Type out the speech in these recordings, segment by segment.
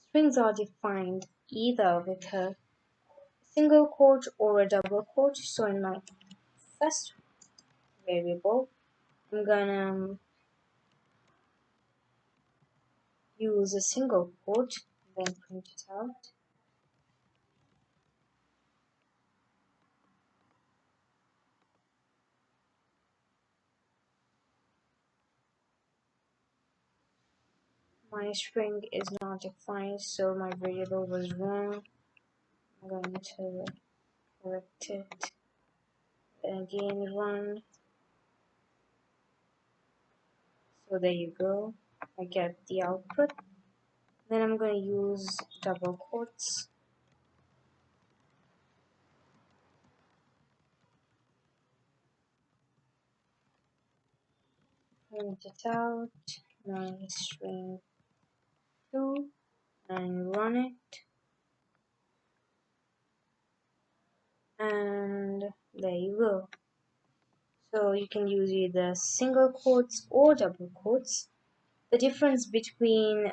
Strings are defined either with a single quote or a double quote. So in my first variable, I'm gonna use a single quote, then print it out. My string is not defined, so my variable was wrong. I'm going to correct it. Again, run. So there you go. I get the output. Then I'm going to use double quotes. Print it out. My string 2 and run it. And there you go. So you can use either single quotes or double quotes. The difference between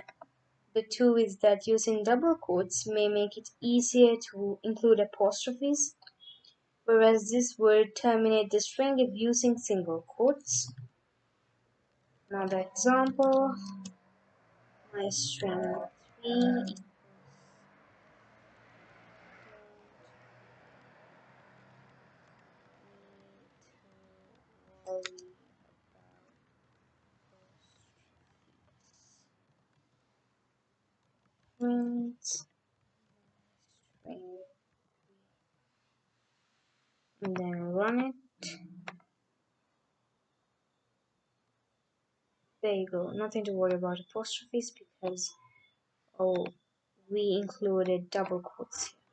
the two is that using double quotes may make it easier to include apostrophes, whereas this would terminate the string if using single quotes. Another example, my string 3 print string and then run it. There you go. Nothing to worry about apostrophes because we included double quotes here.